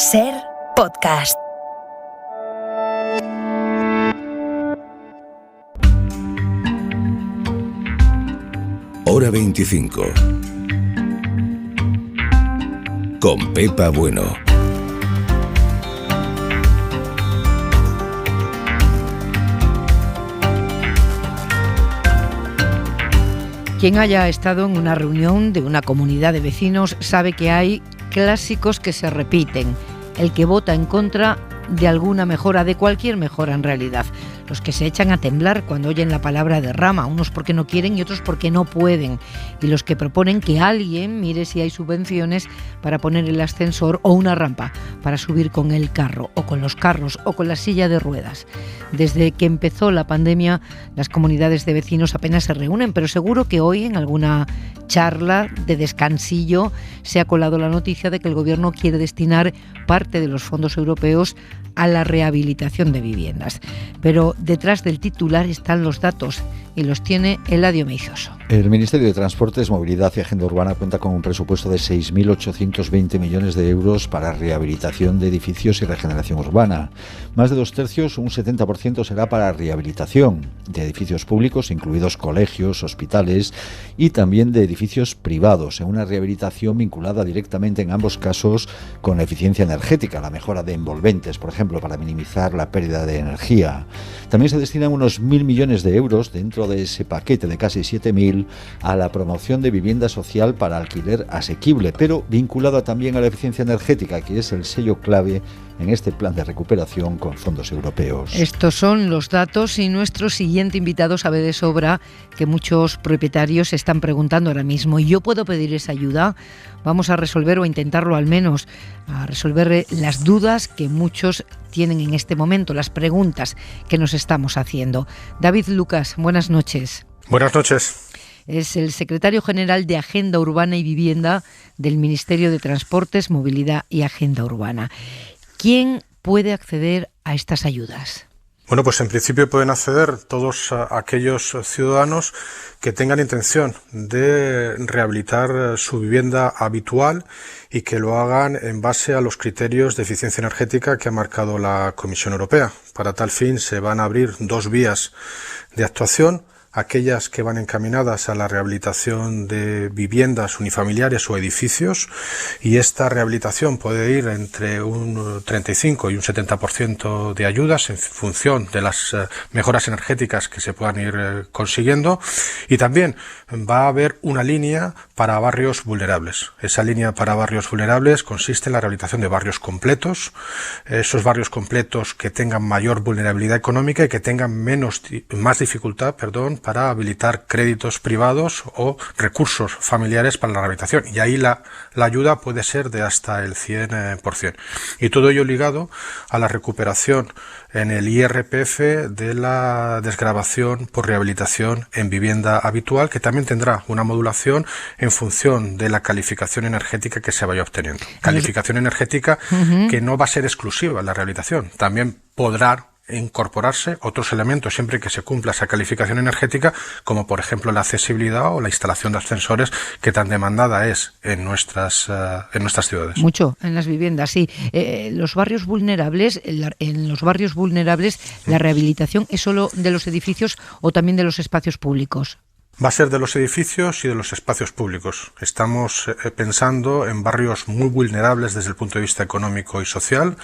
SER Podcast. Hora 25. Con Pepa Bueno. Quien haya estado en una reunión de una comunidad de vecinos sabe que hay clásicos que se repiten. El que vota en contra de alguna mejora, de cualquier mejora en realidad. Los que se echan a temblar cuando oyen la palabra derrama, unos porque no quieren y otros porque no pueden. Y los que proponen que alguien mire si hay subvenciones para poner el ascensor o una rampa para subir con el carro, o con los carros, o con la silla de ruedas. Desde que empezó la pandemia, las comunidades de vecinos apenas se reúnen, pero seguro que hoy en alguna charla de descansillo se ha colado la noticia de que el gobierno quiere destinar parte de los fondos europeos a la rehabilitación de viviendas. Pero detrás del titular están los datos y los tiene Eladio Meizoso. El Ministerio de Transportes, Movilidad y Agenda Urbana cuenta con un presupuesto de 6.820 millones de euros para rehabilitación de edificios y regeneración urbana. Más de 2/3, un 70%, será para rehabilitación de edificios públicos, incluidos colegios, hospitales, y también de edificios privados, en una rehabilitación vinculada directamente en ambos casos con la eficiencia energética, la mejora de envolventes, por ejemplo, para minimizar la pérdida de energía. También se destinan unos 1.000 millones de euros dentro de ese paquete de casi 7.000 a la promoción de vivienda social para alquiler asequible, pero vinculada también a la eficiencia energética, que es el sello clave en este plan de recuperación con fondos europeos. Estos son los datos y nuestro siguiente invitado sabe de sobra que muchos propietarios se están preguntando ahora mismo: ¿yo puedo pedir esa ayuda? Vamos a resolver, o a intentarlo al menos, a resolver las dudas que muchos tienen en este momento, las preguntas que nos estamos haciendo. David Lucas, buenas noches. Buenas noches. Es el secretario general de Agenda Urbana y Vivienda del Ministerio de Transportes, Movilidad y Agenda Urbana. ¿Quién puede acceder a estas ayudas? Bueno, pues en principio pueden acceder todos aquellos ciudadanos que tengan intención de rehabilitar su vivienda habitual y que lo hagan en base a los criterios de eficiencia energética que ha marcado la Comisión Europea. Para tal fin se van a abrir dos vías de actuación: aquellas que van encaminadas a la rehabilitación de viviendas unifamiliares o edificios, y esta rehabilitación puede ir entre un 35 y un 70% de ayudas en función de las mejoras energéticas que se puedan ir consiguiendo, y también va a haber una línea para barrios vulnerables. Esa línea para barrios vulnerables consiste en la rehabilitación de barrios completos, esos barrios completos que tengan mayor vulnerabilidad económica y que tengan más dificultad, para habilitar créditos privados o recursos familiares para la rehabilitación. Y ahí la ayuda puede ser de hasta el 100%. Y todo ello ligado a la recuperación en el IRPF de la desgravación por rehabilitación en vivienda habitual, que también tendrá una modulación en función de la calificación energética que se vaya obteniendo. Calificación energética que no va a ser exclusiva en la rehabilitación. También podrá incorporarse otros elementos siempre que se cumpla esa calificación energética, como por ejemplo la accesibilidad o la instalación de ascensores, que tan demandada es en nuestras ciudades. Mucho en las viviendas, sí. Los barrios vulnerables, en los barrios vulnerables, la rehabilitación es solo de los edificios o también de los espacios públicos. Va a ser de los edificios y de los espacios públicos. Estamos pensando en barrios muy vulnerables desde el punto de vista económico y social,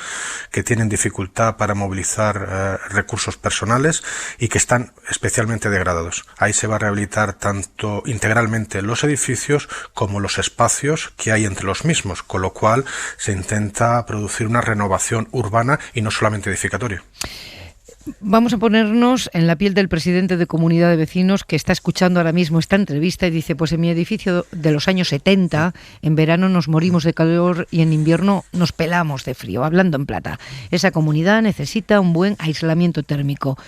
que tienen dificultad para movilizar recursos personales y que están especialmente degradados. Ahí se va a rehabilitar tanto integralmente los edificios como los espacios que hay entre los mismos, con lo cual se intenta producir una renovación urbana y no solamente edificatoria. Vamos a ponernos en la piel del presidente de Comunidad de Vecinos, que está escuchando ahora mismo esta entrevista y dice: pues en mi edificio de los años 70, en verano nos morimos de calor y en invierno nos pelamos de frío, hablando en plata. Esa comunidad necesita un buen aislamiento térmico.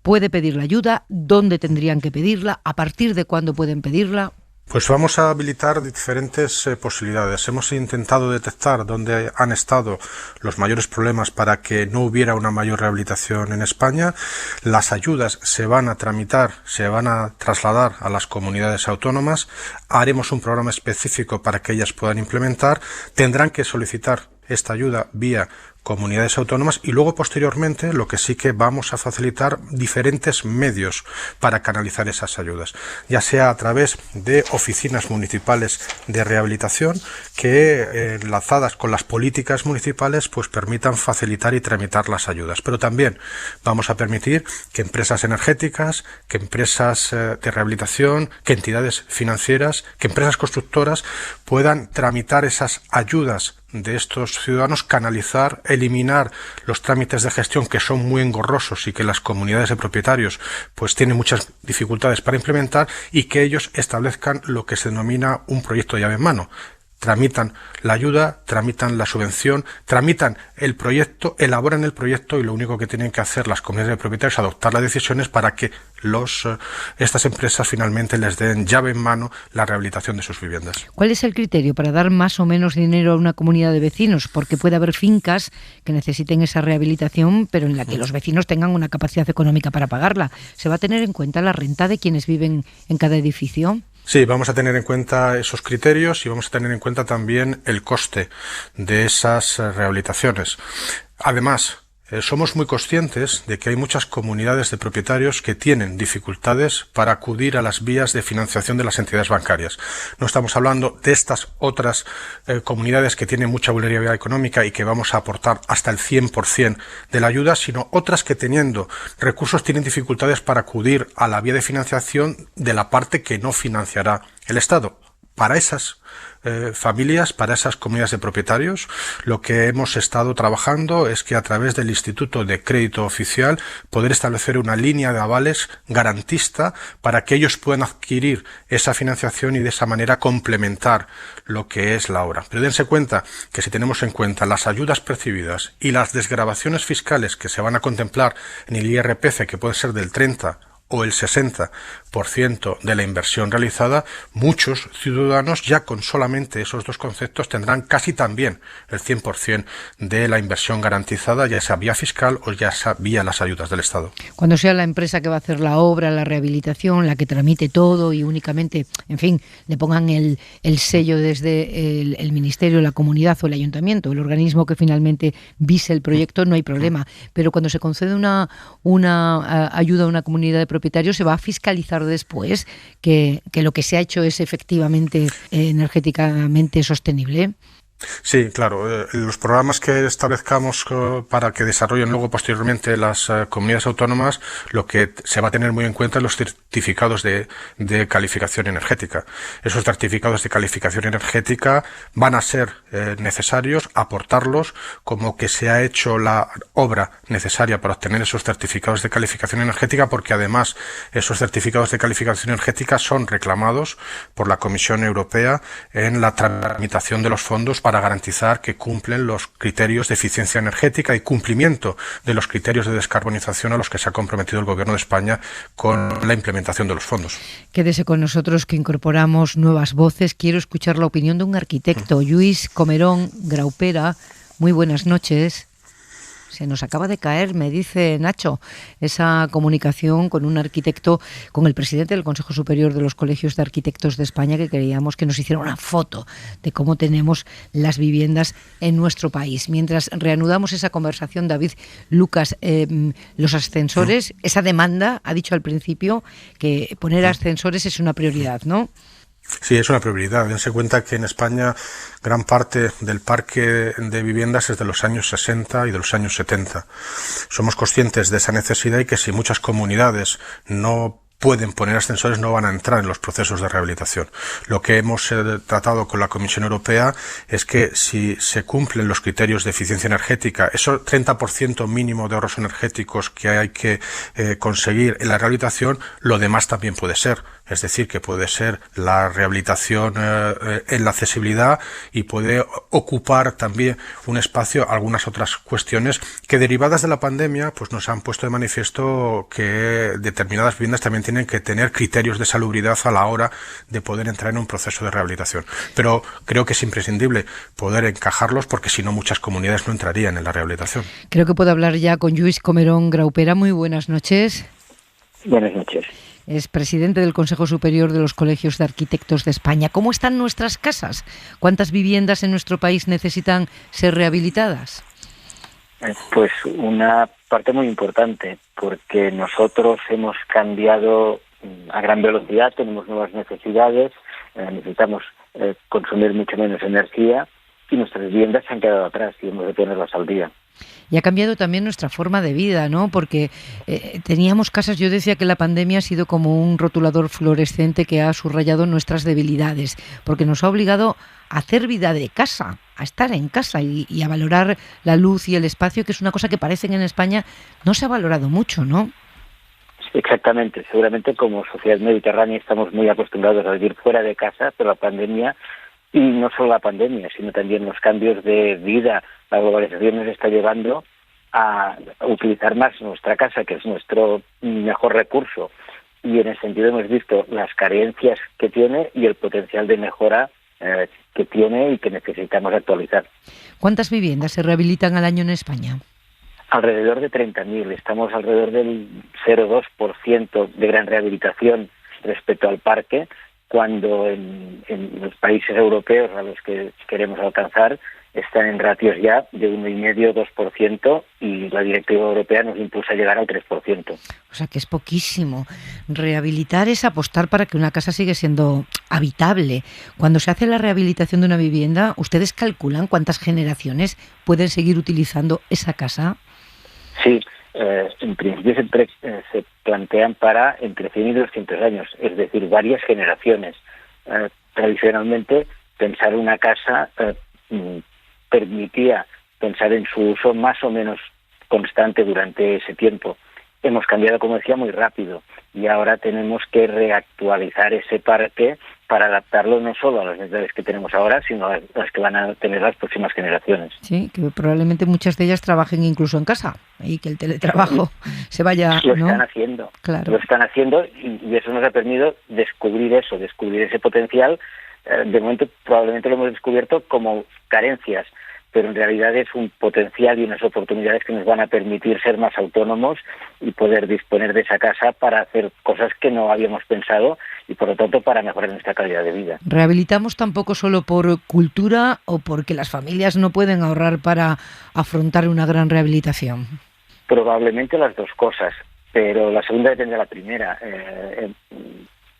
¿Puede pedir la ayuda? ¿Dónde tendrían que pedirla? ¿A partir de cuándo pueden pedirla? Pues vamos a habilitar diferentes posibilidades. Hemos intentado detectar dónde han estado los mayores problemas para que no hubiera una mayor rehabilitación en España. Las ayudas se van a tramitar, se van a trasladar a las comunidades autónomas. Haremos un programa específico para que ellas puedan implementar. Tendrán que solicitar esta ayuda vía comunidades autónomas, y luego posteriormente lo que sí que vamos a facilitar diferentes medios para canalizar esas ayudas, ya sea a través de oficinas municipales de rehabilitación que enlazadas con las políticas municipales pues permitan facilitar y tramitar las ayudas, pero también vamos a permitir que empresas energéticas, que empresas de rehabilitación, que entidades financieras, que empresas constructoras puedan tramitar esas ayudas de estos ciudadanos, canalizar, eliminar los trámites de gestión que son muy engorrosos y que las comunidades de propietarios pues tienen muchas dificultades para implementar, y que ellos establezcan lo que se denomina un proyecto llave en mano. Tramitan la ayuda, tramitan la subvención, tramitan el proyecto, elaboran el proyecto, y lo único que tienen que hacer las comunidades de propietarios es adoptar las decisiones para que estas empresas finalmente les den llave en mano la rehabilitación de sus viviendas. ¿Cuál es el criterio para dar más o menos dinero a una comunidad de vecinos? Porque puede haber fincas que necesiten esa rehabilitación, pero en la que los vecinos tengan una capacidad económica para pagarla. ¿Se va a tener en cuenta la renta de quienes viven en cada edificio? Sí, vamos a tener en cuenta esos criterios y vamos a tener en cuenta también el coste de esas rehabilitaciones. Además, somos muy conscientes de que hay muchas comunidades de propietarios que tienen dificultades para acudir a las vías de financiación de las entidades bancarias. No estamos hablando de estas otras comunidades que tienen mucha vulnerabilidad económica y que vamos a aportar hasta el 100% de la ayuda, sino otras que teniendo recursos tienen dificultades para acudir a la vía de financiación de la parte que no financiará el Estado. Para esas familias, para esas comunidades de propietarios, lo que hemos estado trabajando es que a través del Instituto de Crédito Oficial poder establecer una línea de avales garantista para que ellos puedan adquirir esa financiación y de esa manera complementar lo que es la obra. Pero dense cuenta que si tenemos en cuenta las ayudas percibidas y las desgravaciones fiscales que se van a contemplar en el IRPF, que puede ser del 30 o el 60% de la inversión realizada, muchos ciudadanos ya con solamente esos dos conceptos tendrán casi también el 100% de la inversión garantizada, ya sea vía fiscal o ya sea vía las ayudas del Estado. Cuando sea la empresa que va a hacer la obra, la rehabilitación, la que tramite todo y únicamente, en fin, le pongan el sello desde el Ministerio, la comunidad o el ayuntamiento, el organismo que finalmente vise el proyecto, no hay problema. Pero cuando se concede una ayuda a una comunidad de propietarios, se va a fiscalizar después que lo que se ha hecho es efectivamente energéticamente sostenible. Sí, claro. Los programas que establezcamos para que desarrollen luego posteriormente las comunidades autónomas, lo que se va a tener muy en cuenta es los certificados de calificación energética. Esos certificados de calificación energética van a ser necesarios aportarlos como que se ha hecho la obra necesaria para obtener esos certificados de calificación energética, porque además esos certificados de calificación energética son reclamados por la Comisión Europea en la tramitación de los fondos para garantizar que cumplen los criterios de eficiencia energética y cumplimiento de los criterios de descarbonización a los que se ha comprometido el Gobierno de España con la implementación de los fondos. Quédese con nosotros que incorporamos nuevas voces. Quiero escuchar la opinión de un arquitecto, Lluís Comerón Graupera. Muy buenas noches. Se nos acaba de caer, me dice Nacho, esa comunicación con un arquitecto, con el presidente del Consejo Superior de los Colegios de Arquitectos de España, que queríamos que nos hiciera una foto de cómo tenemos las viviendas en nuestro país. Mientras reanudamos esa conversación, David, Lucas, los ascensores, esa demanda, ha dicho al principio que poner ascensores es una prioridad, ¿no? Sí, es una prioridad. Dense cuenta que en España gran parte del parque de viviendas es de los años 60 y de los años 70. Somos conscientes de esa necesidad y que si muchas comunidades no pueden poner ascensores, no van a entrar en los procesos de rehabilitación. Lo que hemos tratado con la Comisión Europea es que si se cumplen los criterios de eficiencia energética, esos 30% mínimo de ahorros energéticos que hay que conseguir en la rehabilitación, lo demás también puede ser. Es decir, que puede ser la rehabilitación en la accesibilidad y puede ocupar también un espacio, algunas otras cuestiones que derivadas de la pandemia pues nos han puesto de manifiesto que determinadas viviendas también tienen que tener criterios de salubridad a la hora de poder entrar en un proceso de rehabilitación. Pero creo que es imprescindible poder encajarlos porque si no muchas comunidades no entrarían en la rehabilitación. Creo que puedo hablar ya con Lluís Comerón Graupera. Muy buenas noches. Buenas noches. es presidente del Consejo Superior de los Colegios de Arquitectos de España. ¿Cómo están nuestras casas? ¿Cuántas viviendas en nuestro país necesitan ser rehabilitadas? Pues una parte muy importante, porque nosotros hemos cambiado a gran velocidad, tenemos nuevas necesidades, necesitamos consumir mucho menos energía y nuestras viviendas se han quedado atrás y hemos de ponerlas al día. Y ha cambiado también nuestra forma de vida, ¿no? Porque teníamos casas, yo decía que la pandemia ha sido como un rotulador fluorescente que ha subrayado nuestras debilidades, porque nos ha obligado a hacer vida de casa, a estar en casa y a valorar la luz y el espacio, que es una cosa que parece que en España no se ha valorado mucho, ¿no? Exactamente, seguramente como sociedad mediterránea estamos muy acostumbrados a vivir fuera de casa, pero la pandemia, y no solo la pandemia, sino también los cambios de vida, la globalización nos está llevando a utilizar más nuestra casa, que es nuestro mejor recurso, y en ese sentido hemos visto las carencias que tiene y el potencial de mejora que tiene y que necesitamos actualizar. ¿Cuántas viviendas se rehabilitan al año en España? Alrededor de 30.000, estamos alrededor del 0,2% de gran rehabilitación respecto al parque, cuando en los países europeos a los que queremos alcanzar están en ratios ya de 1,5-2% y la directiva europea nos impulsa a llegar al 3%. O sea que es poquísimo. Rehabilitar es apostar para que una casa siga siendo habitable. Cuando se hace la rehabilitación de una vivienda, ¿ustedes calculan cuántas generaciones pueden seguir utilizando esa casa? Sí, en principio se plantean para entre 100 y 200 años, es decir, varias generaciones. Tradicionalmente, pensar una casa permitía pensar en su uso más o menos constante durante ese tiempo. Hemos cambiado, como decía, muy rápido y ahora tenemos que reactualizar ese parque para adaptarlo no solo a las necesidades que tenemos ahora, sino a las que van a tener las próximas generaciones. Sí, que probablemente muchas de ellas trabajen incluso en casa y que el teletrabajo se vaya... Lo están haciendo, claro. Lo están haciendo y eso nos ha permitido descubrir ese potencial. De momento probablemente lo hemos descubierto como carencias, pero en realidad es un potencial y unas oportunidades que nos van a permitir ser más autónomos y poder disponer de esa casa para hacer cosas que no habíamos pensado y por lo tanto para mejorar nuestra calidad de vida. ¿Rehabilitamos tampoco solo por cultura o porque las familias no pueden ahorrar para afrontar una gran rehabilitación? Probablemente las dos cosas, pero la segunda depende de la primera.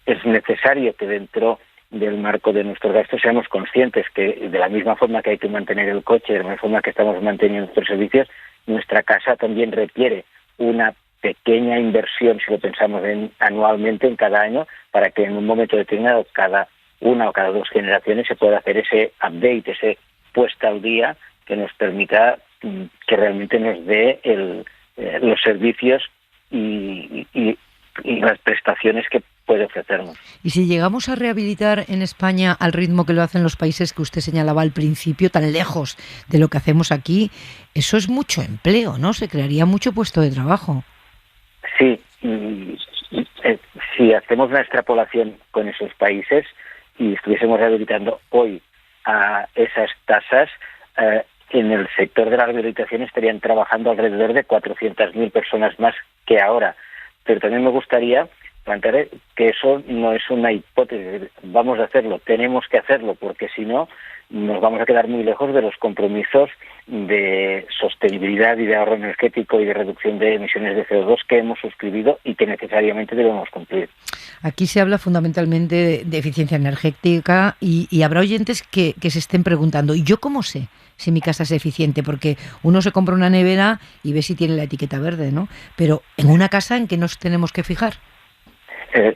Es necesario que dentro del marco de nuestros gastos seamos conscientes que de la misma forma que hay que mantener el coche, de la misma forma que estamos manteniendo nuestros servicios, nuestra casa también requiere una pequeña inversión, si lo pensamos anualmente en cada año, para que en un momento determinado, cada una o cada dos generaciones, se pueda hacer ese update, ese puesta al día que nos permita que realmente nos dé los servicios y las prestaciones que puede ofrecernos. Y si llegamos a rehabilitar en España al ritmo que lo hacen los países que usted señalaba al principio, tan lejos de lo que hacemos aquí, eso es mucho empleo, ¿no? Se crearía mucho puesto de trabajo. Sí, si hacemos una extrapolación con esos países y estuviésemos rehabilitando hoy a esas tasas, en el sector de la rehabilitación estarían trabajando alrededor de 400.000 personas más que ahora. Pero también me gustaría plantear que eso no es una hipótesis, vamos a hacerlo, tenemos que hacerlo, porque si no nos vamos a quedar muy lejos de los compromisos de sostenibilidad y de ahorro energético y de reducción de emisiones de CO2 que hemos suscribido y que necesariamente debemos cumplir. Aquí se habla fundamentalmente de eficiencia energética y habrá oyentes que se estén preguntando, ¿y yo cómo sé si mi casa es eficiente? Porque uno se compra una nevera y ve si tiene la etiqueta verde, ¿no? Pero en una casa, ¿en qué nos tenemos que fijar?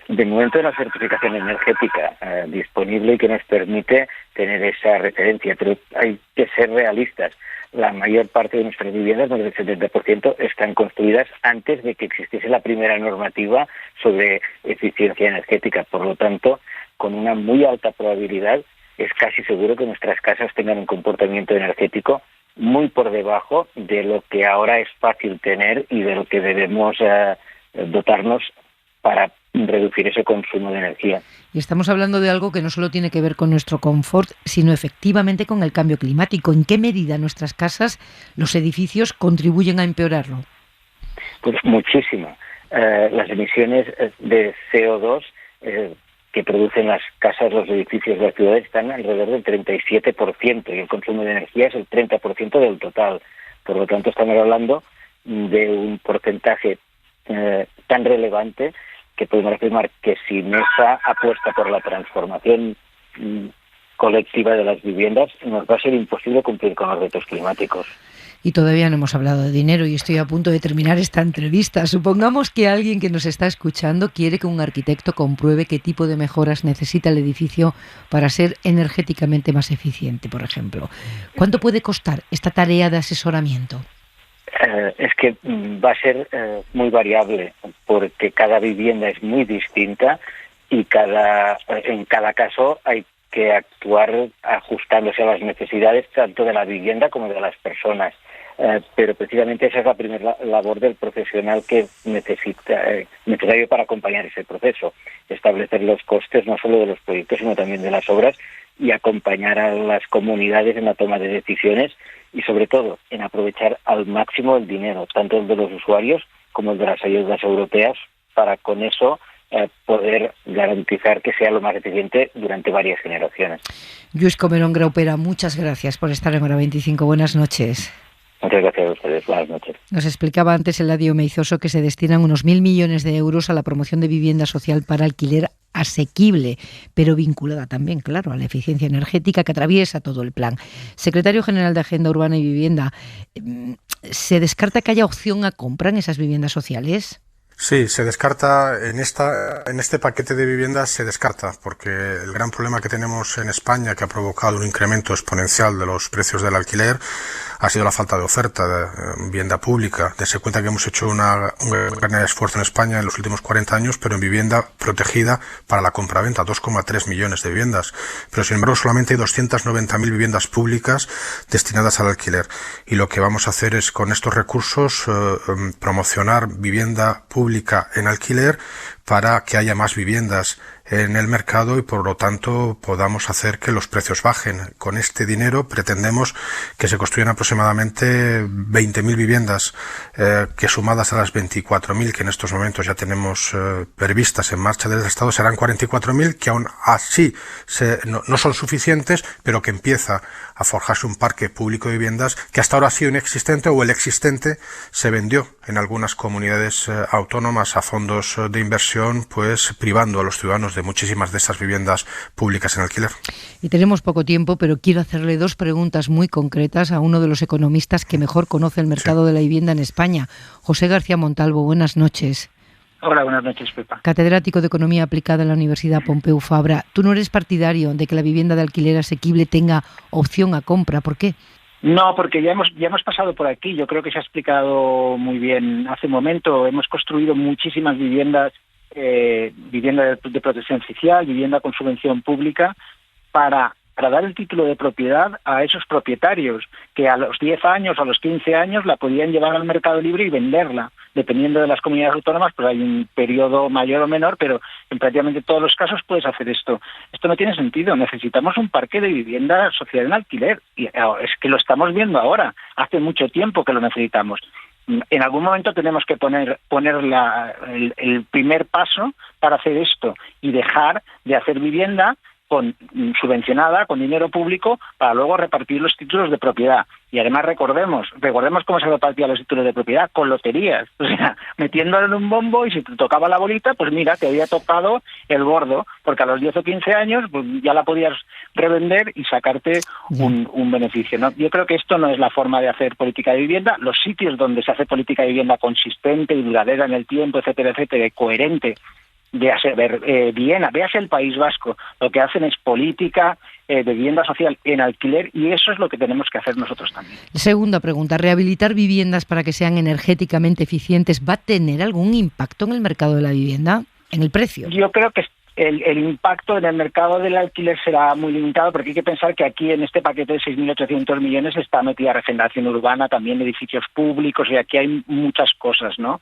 De momento hay una certificación energética disponible y que nos permite tener esa referencia, pero hay que ser realistas. La mayor parte de nuestras viviendas, más del 70%, están construidas antes de que existiese la primera normativa sobre eficiencia energética. Por lo tanto, con una muy alta probabilidad, es casi seguro que nuestras casas tengan un comportamiento energético muy por debajo de lo que ahora es fácil tener y de lo que debemos dotarnos para reducir ese consumo de energía. Y estamos hablando de algo que no solo tiene que ver con nuestro confort, sino efectivamente con el cambio climático. ¿En qué medida nuestras casas, los edificios, contribuyen a empeorarlo? Pues muchísimo. las emisiones de CO2 que producen las casas, los edificios de las ciudades están alrededor del 37% y el consumo de energía es el 30% del total. Por lo tanto, estamos hablando de un porcentaje tan relevante que podemos afirmar que sin esa apuesta por la transformación colectiva de las viviendas nos va a ser imposible cumplir con los retos climáticos. Y todavía no hemos hablado de dinero y estoy a punto de terminar esta entrevista. Supongamos que alguien que nos está escuchando quiere que un arquitecto compruebe qué tipo de mejoras necesita el edificio para ser energéticamente más eficiente, por ejemplo. ¿Cuánto puede costar esta tarea de asesoramiento? Es que va a ser muy variable porque cada vivienda es muy distinta y en cada caso hay que actuar ajustándose a las necesidades tanto de la vivienda como de las personas. Pero precisamente esa es la primera labor del profesional que necesario para acompañar ese proceso, establecer los costes no solo de los proyectos sino también de las obras y acompañar a las comunidades en la toma de decisiones y sobre todo en aprovechar al máximo el dinero, tanto el de los usuarios como el de las ayudas europeas, para con eso poder garantizar que sea lo más eficiente durante varias generaciones. Lluís Comerón Graupera, muchas gracias por estar en Hora 25. Buenas noches. Muchas gracias a ustedes. Buenas noches. Nos explicaba antes Eladio Meizoso que se destinan unos 1.000 millones de euros a la promoción de vivienda social para alquiler asequible, pero vinculada también, claro, a la eficiencia energética que atraviesa todo el plan. Secretario General de Agenda Urbana y Vivienda, ¿se descarta que haya opción a compra en esas viviendas sociales? Sí, se descarta en este paquete de viviendas, se descarta, porque el gran problema que tenemos en España, que ha provocado un incremento exponencial de los precios del alquiler, ha sido la falta de oferta de vivienda pública. Dense cuenta que hemos hecho un gran esfuerzo en España en los últimos 40 años, pero en vivienda protegida para la compraventa, 2,3 millones de viviendas. Pero sin embargo solamente hay 290.000 viviendas públicas destinadas al alquiler. Y lo que vamos a hacer es con estos recursos promocionar vivienda pública en alquiler para que haya más viviendas en el mercado y por lo tanto podamos hacer que los precios bajen. Con este dinero pretendemos que se construyan aproximadamente 20.000 viviendas que sumadas a las 24.000 que en estos momentos ya tenemos previstas en marcha del Estado serán 44.000 que aún así no son suficientes, pero que empieza a forjarse un parque público de viviendas que hasta ahora ha sido inexistente o el existente se vendió en algunas comunidades autónomas a fondos de inversión, pues privando a los ciudadanos de muchísimas de esas viviendas públicas en alquiler. Y tenemos poco tiempo, pero quiero hacerle dos preguntas muy concretas a uno de los economistas que mejor conoce el mercado de la vivienda en España, José García Montalvo. Buenas noches. Hola, buenas noches, Pepa. Catedrático de Economía Aplicada en la Universidad Pompeu Fabra. ¿Tú no eres partidario de que la vivienda de alquiler asequible tenga opción a compra? ¿Por qué? No, porque ya hemos pasado por aquí. Yo creo que se ha explicado muy bien hace un momento. Hemos construido muchísimas viviendas, vivienda de protección oficial, vivienda con subvención pública, para dar el título de propiedad a esos propietarios que a los 10 años o a los 15 años la podían llevar al mercado libre y venderla. Dependiendo de las comunidades autónomas, pues hay un periodo mayor o menor, pero en prácticamente todos los casos puedes hacer esto. Esto no tiene sentido. Necesitamos un parque de vivienda social en alquiler. Y es que lo estamos viendo ahora. Hace mucho tiempo que lo necesitamos. En algún momento tenemos que poner el primer paso para hacer esto y dejar de hacer vivienda subvencionada con dinero público para luego repartir los títulos de propiedad. Y además recordemos cómo se repartían los títulos de propiedad, con loterías, o sea, metiéndolo en un bombo y si te tocaba la bolita, pues mira, te había tocado el gordo, porque a los 10 o 15 años pues ya la podías revender y sacarte un beneficio, ¿no? Yo creo que esto no es la forma de hacer política de vivienda. Los sitios donde se hace política de vivienda consistente y duradera en el tiempo, etcétera, etcétera, y coherente, Viena, véase el País Vasco, lo que hacen es política de vivienda social en alquiler y eso es lo que tenemos que hacer nosotros también. Segunda pregunta, ¿rehabilitar viviendas para que sean energéticamente eficientes va a tener algún impacto en el mercado de la vivienda, en el precio? Yo creo que el impacto en el mercado del alquiler será muy limitado porque hay que pensar que aquí en este paquete de 6.800 millones está metida regeneración urbana, también edificios públicos y aquí hay muchas cosas, ¿no?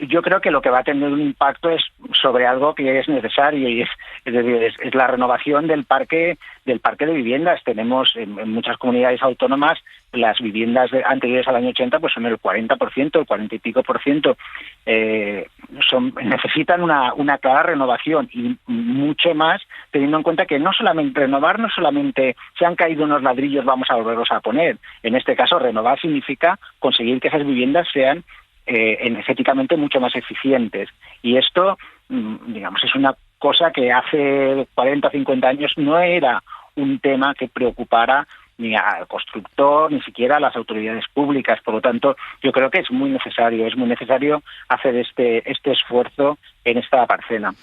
Yo creo que lo que va a tener un impacto es sobre algo que es necesario y es Es decir, es la renovación del parque de viviendas. Tenemos en muchas comunidades autónomas las viviendas anteriores al año 80 pues son el 40%, el 40 y pico por ciento. Necesitan una clara renovación y mucho más, teniendo en cuenta que no solamente se han caído unos ladrillos, vamos a volverlos a poner. En este caso, renovar significa conseguir que esas viviendas sean energéticamente mucho más eficientes. Y esto, digamos, es una cosa que hace 40 o 50 años no era un tema que preocupara ni al constructor, ni siquiera a las autoridades públicas. Por lo tanto, yo creo que es muy necesario hacer este esfuerzo en esta parcela.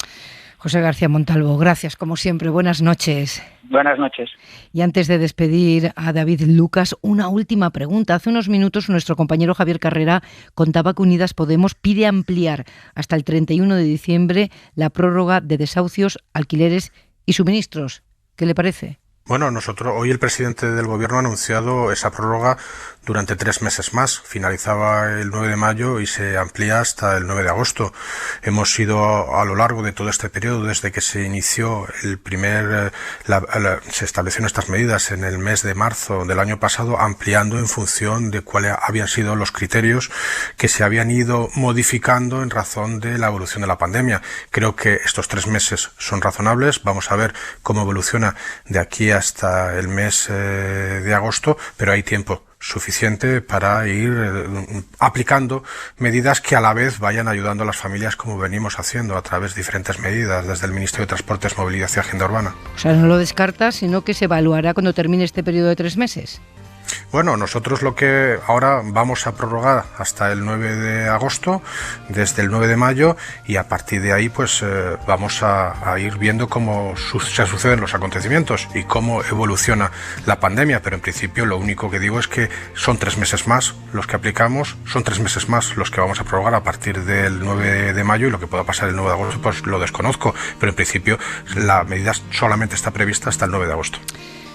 José García Montalvo, gracias como siempre. Buenas noches. Buenas noches. Y antes de despedir a David Lucas, una última pregunta. Hace unos minutos nuestro compañero Javier Carrera contaba que Unidas Podemos pide ampliar hasta el 31 de diciembre la prórroga de desahucios, alquileres y suministros. ¿Qué le parece? Bueno, hoy el presidente del Gobierno ha anunciado esa prórroga durante 3 meses más. Finalizaba el 9 de mayo y se amplía hasta el 9 de agosto. Hemos ido a lo largo de todo este periodo, desde que se inició se establecieron estas medidas en el mes de marzo del año pasado, ampliando en función de cuáles habían sido los criterios que se habían ido modificando en razón de la evolución de la pandemia. Creo que estos 3 meses son razonables. Vamos a ver cómo evoluciona de aquí hasta el mes de agosto, pero hay tiempo suficiente para ir aplicando medidas que a la vez vayan ayudando a las familias, como venimos haciendo a través de diferentes medidas desde el Ministerio de Transportes, Movilidad y Agenda Urbana. O sea, no lo descarta, sino que se evaluará cuando termine este periodo de 3 meses. Bueno, nosotros lo que ahora vamos a prorrogar hasta el 9 de agosto, desde el 9 de mayo, y a partir de ahí pues vamos a ir viendo cómo se suceden los acontecimientos y cómo evoluciona la pandemia, pero en principio lo único que digo es que son 3 meses más los que aplicamos, son 3 meses más los que vamos a prorrogar a partir del 9 de mayo, y lo que pueda pasar el 9 de agosto pues lo desconozco, pero en principio la medida solamente está prevista hasta el 9 de agosto.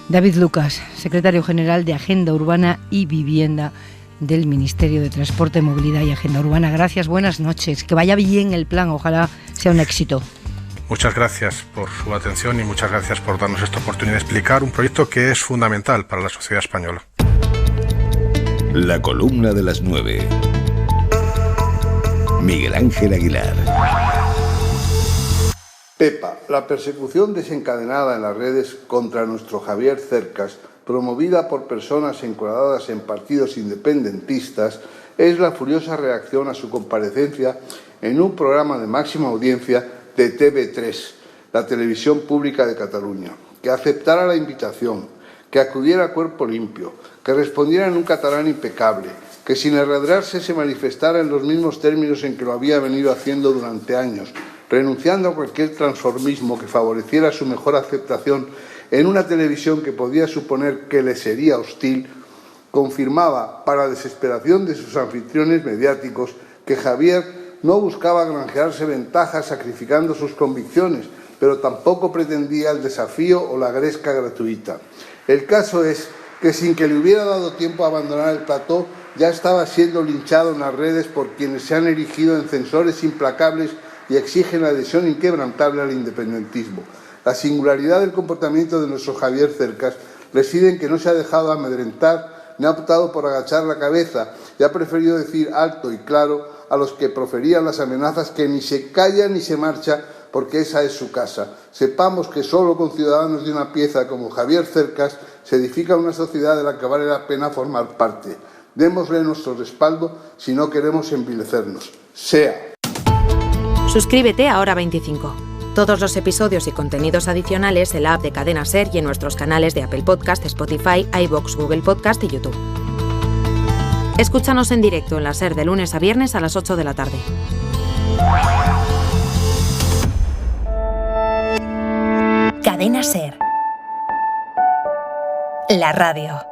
David Lucas, secretario general de Agenda Urbana y Vivienda del Ministerio de Transporte, Movilidad y Agenda Urbana. Gracias, buenas noches. Que vaya bien el plan, ojalá sea un éxito. Muchas gracias por su atención y muchas gracias por darnos esta oportunidad de explicar un proyecto que es fundamental para la sociedad española. La columna de las 9. Miguel Ángel Aguilar. Pepa, la persecución desencadenada en las redes contra nuestro Javier Cercas, promovida por personas encuadradas en partidos independentistas, es la furiosa reacción a su comparecencia en un programa de máxima audiencia de TV3, la televisión pública de Cataluña, que aceptara la invitación, que acudiera a cuerpo limpio, que respondiera en un catalán impecable, que sin arredrarse se manifestara en los mismos términos en que lo había venido haciendo durante años, renunciando a cualquier transformismo que favoreciera su mejor aceptación en una televisión que podía suponer que le sería hostil, confirmaba, para desesperación de sus anfitriones mediáticos, que Javier no buscaba granjearse ventajas sacrificando sus convicciones, pero tampoco pretendía el desafío o la gresca gratuita. El caso es que sin que le hubiera dado tiempo a abandonar el plató, ya estaba siendo linchado en las redes por quienes se han erigido en censores implacables y exigen la adhesión inquebrantable al independentismo. La singularidad del comportamiento de nuestro Javier Cercas reside en que no se ha dejado amedrentar ni ha optado por agachar la cabeza y ha preferido decir alto y claro a los que proferían las amenazas que ni se calla ni se marcha porque esa es su casa. Sepamos que solo con ciudadanos de una pieza como Javier Cercas se edifica una sociedad de la que vale la pena formar parte. Démosle nuestro respaldo si no queremos envilecernos. Sea. Suscríbete a Hora 25. Todos los episodios y contenidos adicionales en la app de Cadena SER y en nuestros canales de Apple Podcast, Spotify, iVoox, Google Podcast y YouTube. Escúchanos en directo en la SER de lunes a viernes a las 8 de la tarde. Cadena SER. La radio.